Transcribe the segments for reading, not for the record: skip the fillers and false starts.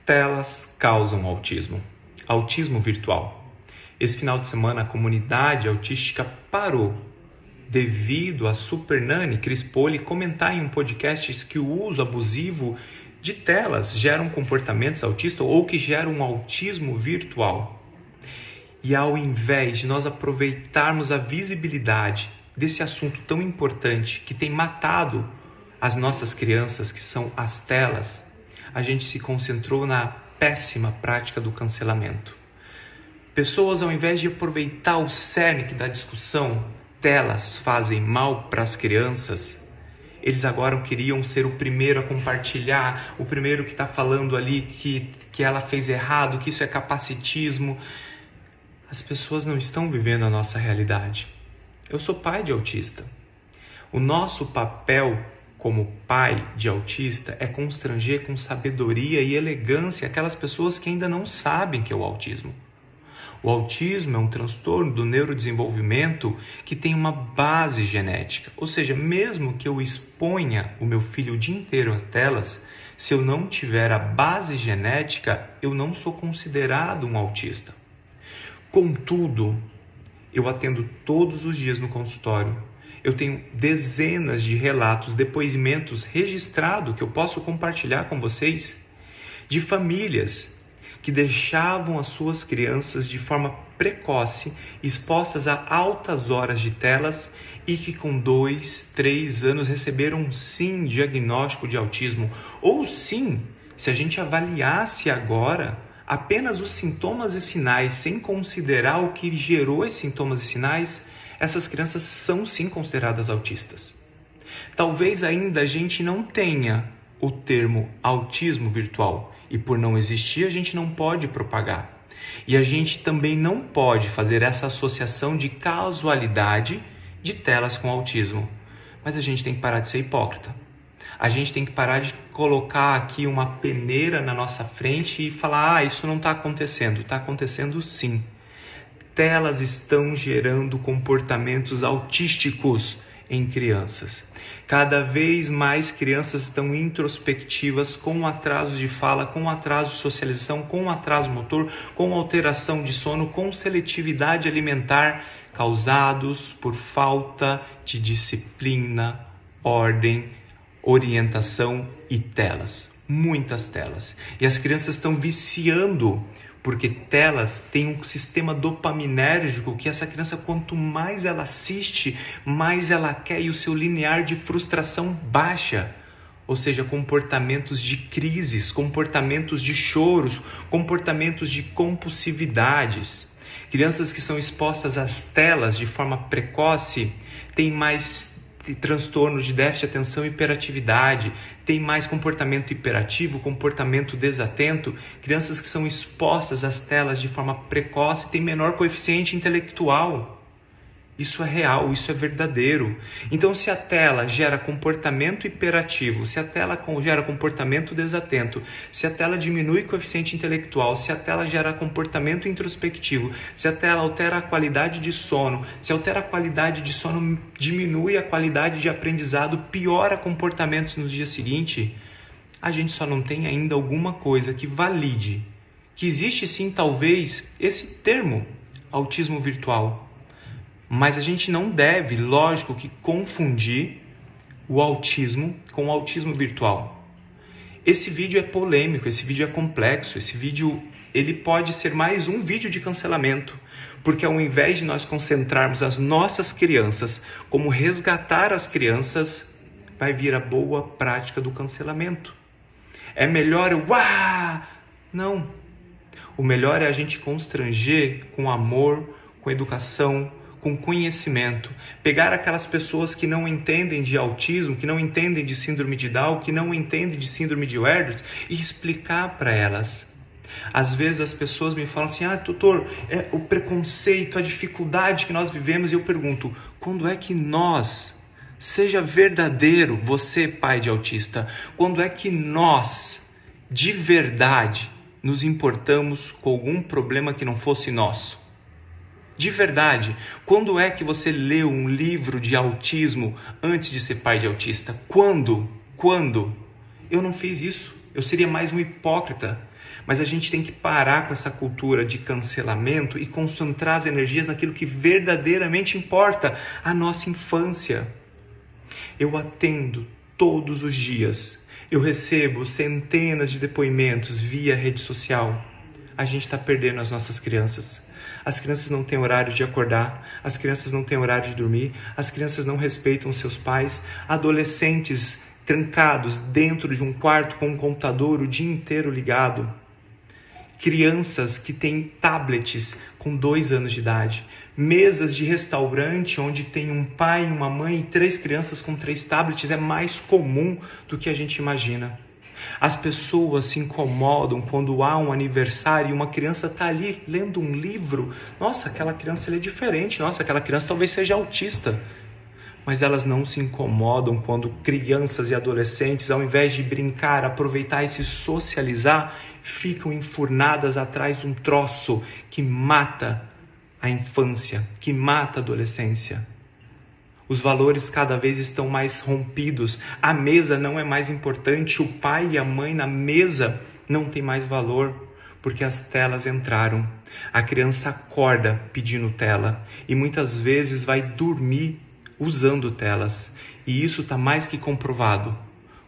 Telas causam autismo. Autismo virtual. Esse final de semana a comunidade autística parou devido a Super Nani Crispoli comentar em um podcast que o uso abusivo de telas geram comportamentos autistas ou que geram um autismo virtual. E ao invés de nós aproveitarmos a visibilidade desse assunto tão importante que tem matado as nossas crianças, que são as telas, a gente se concentrou na péssima prática do cancelamento. Pessoas, ao invés de aproveitar o cerne da discussão, telas fazem mal para as crianças, eles agora queriam ser o primeiro a compartilhar, o primeiro que está falando ali que ela fez errado, que isso é capacitismo. As pessoas não estão vivendo a nossa realidade. Eu sou pai de autista. O nosso papel como pai de autista é constranger com sabedoria e elegância aquelas pessoas que ainda não sabem que é o autismo. O autismo é um transtorno do neurodesenvolvimento que tem uma base genética. Ou seja, mesmo que eu exponha o meu filho o dia inteiro a telas, se eu não tiver a base genética, eu não sou considerado um autista. Contudo, eu atendo todos os dias no consultório. Eu tenho dezenas de relatos, depoimentos registrados que eu posso compartilhar com vocês de famílias que deixavam as suas crianças de forma precoce expostas a altas horas de telas e que com 2, 3 anos receberam sim diagnóstico de autismo. Ou sim, se a gente avaliasse agora apenas os sintomas e sinais sem considerar o que gerou esses sintomas e sinais, essas crianças são sim consideradas autistas. Talvez ainda a gente não tenha o termo autismo virtual e por não existir a gente não pode propagar. E a gente também não pode fazer essa associação de causalidade de telas com autismo. Mas a gente tem que parar de ser hipócrita. A gente tem que parar de colocar aqui uma peneira na nossa frente e falar, isso não está acontecendo. Está acontecendo sim. Telas estão gerando comportamentos autísticos em crianças. Cada vez mais crianças estão introspectivas, com atraso de fala, com atraso de socialização, com atraso motor, com alteração de sono, com seletividade alimentar, causados por falta de disciplina, ordem, orientação e telas. Muitas telas. E as crianças estão viciando, porque telas têm um sistema dopaminérgico que essa criança, quanto mais ela assiste, mais ela quer, e o seu linear de frustração baixa. Ou seja, comportamentos de crises, comportamentos de choros, comportamentos de compulsividades. Crianças que são expostas às telas de forma precoce têm mais transtornos de déficit de atenção e hiperatividade, tem mais comportamento hiperativo, comportamento desatento. Crianças que são expostas às telas de forma precoce têm menor coeficiente intelectual. Isso é real, isso é verdadeiro. Então, se a tela gera comportamento hiperativo, se a tela gera comportamento desatento, se a tela diminui o coeficiente intelectual, se a tela gera comportamento introspectivo, se a tela altera a qualidade de sono, se altera a qualidade de sono, diminui a qualidade de aprendizado, piora comportamentos nos dias seguintes, a gente só não tem ainda alguma coisa que valide que existe sim, talvez, esse termo, autismo virtual. Mas a gente não deve, lógico, que confundir o autismo com o autismo virtual. Esse vídeo é polêmico, esse vídeo é complexo, esse vídeo ele pode ser mais um vídeo de cancelamento, porque ao invés de nós concentrarmos as nossas crianças, como resgatar as crianças, vai vir a boa prática do cancelamento. É melhor Não. O melhor é a gente constranger com amor, com educação, com conhecimento, pegar aquelas pessoas que não entendem de autismo, que não entendem de síndrome de Down, que não entendem de síndrome de Werther e explicar para elas. Às vezes as pessoas me falam assim, doutor, o preconceito, a dificuldade que nós vivemos, e eu pergunto, quando é que nós, seja verdadeiro, você pai de autista, quando é que nós, de verdade, nos importamos com algum problema que não fosse nosso? De verdade, quando é que você leu um livro de autismo antes de ser pai de autista? Quando? Eu não fiz isso. Eu seria mais um hipócrita. Mas a gente tem que parar com essa cultura de cancelamento e concentrar as energias naquilo que verdadeiramente importa, a nossa infância. Eu atendo todos os dias. Eu recebo centenas de depoimentos via rede social. A gente está perdendo as nossas crianças. As crianças não têm horário de acordar, as crianças não têm horário de dormir, as crianças não respeitam seus pais, adolescentes trancados dentro de um quarto com um computador o dia inteiro ligado. Crianças que têm tablets com 2 anos de idade, mesas de restaurante onde tem um pai, uma mãe e 3 crianças com 3 tablets é mais comum do que a gente imagina. As pessoas se incomodam quando há um aniversário e uma criança está ali lendo um livro. Nossa, aquela criança é diferente. Nossa, aquela criança talvez seja autista. Mas elas não se incomodam quando crianças e adolescentes, ao invés de brincar, aproveitar e se socializar, ficam enfurnadas atrás de um troço que mata a infância, que mata a adolescência. Os valores cada vez estão mais rompidos. A mesa não é mais importante. O pai e a mãe na mesa não tem mais valor, porque as telas entraram. A criança acorda pedindo tela e muitas vezes vai dormir usando telas. E isso está mais que comprovado.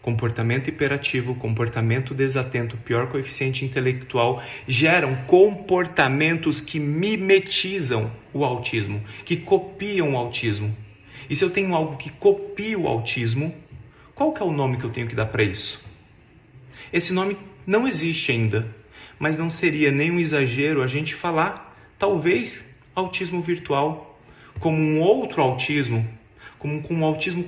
Comportamento hiperativo, comportamento desatento, pior coeficiente intelectual, geram comportamentos que mimetizam o autismo, que copiam o autismo. E se eu tenho algo que copia o autismo, qual que é o nome que eu tenho que dar para isso? Esse nome não existe ainda, mas não seria nenhum exagero a gente falar, talvez, autismo virtual, como um outro autismo, como um autismo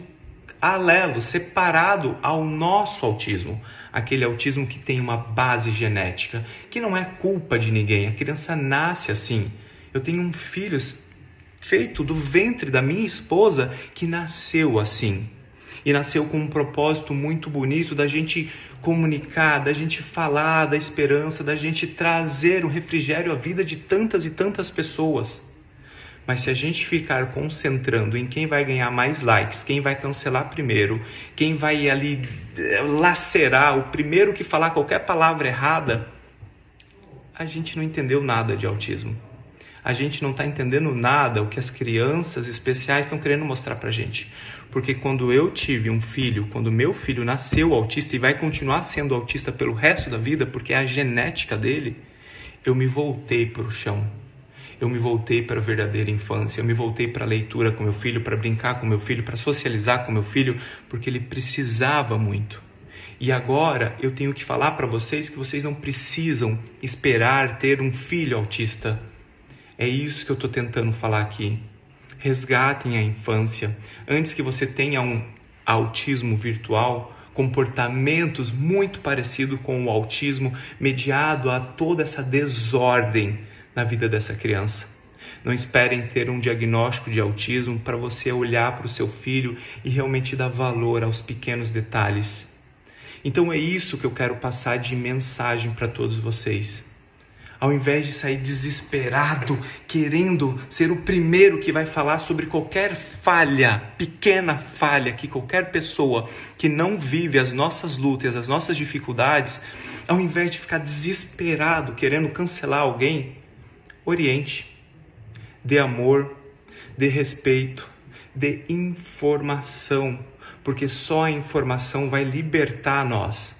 alelo, separado ao nosso autismo. Aquele autismo que tem uma base genética, que não é culpa de ninguém, a criança nasce assim. Eu tenho um filho feito do ventre da minha esposa que nasceu assim. E nasceu com um propósito muito bonito da gente comunicar, da gente falar da esperança, da gente trazer um refrigério à vida de tantas e tantas pessoas. Mas se a gente ficar concentrando em quem vai ganhar mais likes, quem vai cancelar primeiro, quem vai ali lacerar, o primeiro que falar qualquer palavra errada, a gente não entendeu nada de autismo. A gente não está entendendo nada o que as crianças especiais estão querendo mostrar para a gente. Porque quando eu tive um filho, quando meu filho nasceu autista e vai continuar sendo autista pelo resto da vida, porque é a genética dele, eu me voltei para o chão. Eu me voltei para a verdadeira infância, eu me voltei para a leitura com meu filho, para brincar com meu filho, para socializar com meu filho, porque ele precisava muito. E agora eu tenho que falar para vocês que vocês não precisam esperar ter um filho autista. É isso que eu estou tentando falar aqui. Resgatem a infância. Antes que você tenha um autismo virtual, comportamentos muito parecidos com o autismo, mediado a toda essa desordem na vida dessa criança. Não esperem ter um diagnóstico de autismo para você olhar para o seu filho e realmente dar valor aos pequenos detalhes. Então é isso que eu quero passar de mensagem para todos vocês. Ao invés de sair desesperado, querendo ser o primeiro que vai falar sobre qualquer falha, pequena falha, que qualquer pessoa que não vive as nossas lutas, as nossas dificuldades, ao invés de ficar desesperado, querendo cancelar alguém, oriente, dê amor, dê respeito, dê informação, porque só a informação vai libertar nós.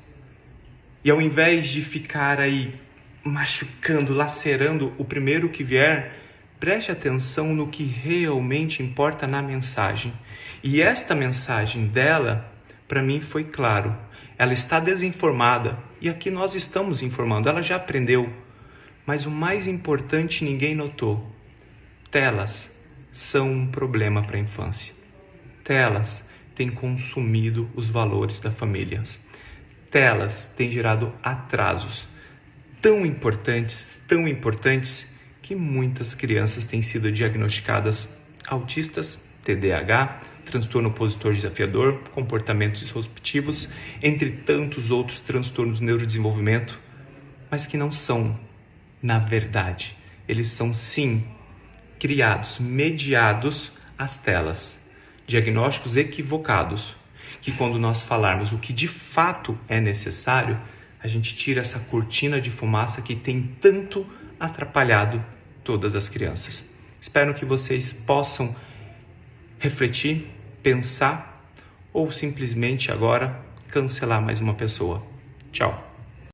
E ao invés de ficar aí machucando, lacerando o primeiro que vier, preste atenção no que realmente importa na mensagem. E esta mensagem dela, para mim foi claro. Ela está desinformada e aqui nós estamos informando. Ela já aprendeu. Mas o mais importante ninguém notou. Telas são um problema para a infância. Telas têm consumido os valores da família. Telas têm gerado atrasos tão importantes, que muitas crianças têm sido diagnosticadas autistas, TDAH, transtorno opositor desafiador, comportamentos disruptivos, entre tantos outros transtornos do neurodesenvolvimento, mas que não são, na verdade, eles são sim criados, mediados às telas, diagnósticos equivocados, que quando nós falarmos o que de fato é necessário, a gente tira essa cortina de fumaça que tem tanto atrapalhado todas as crianças. Espero que vocês possam refletir, pensar ou simplesmente agora cancelar mais uma pessoa. Tchau!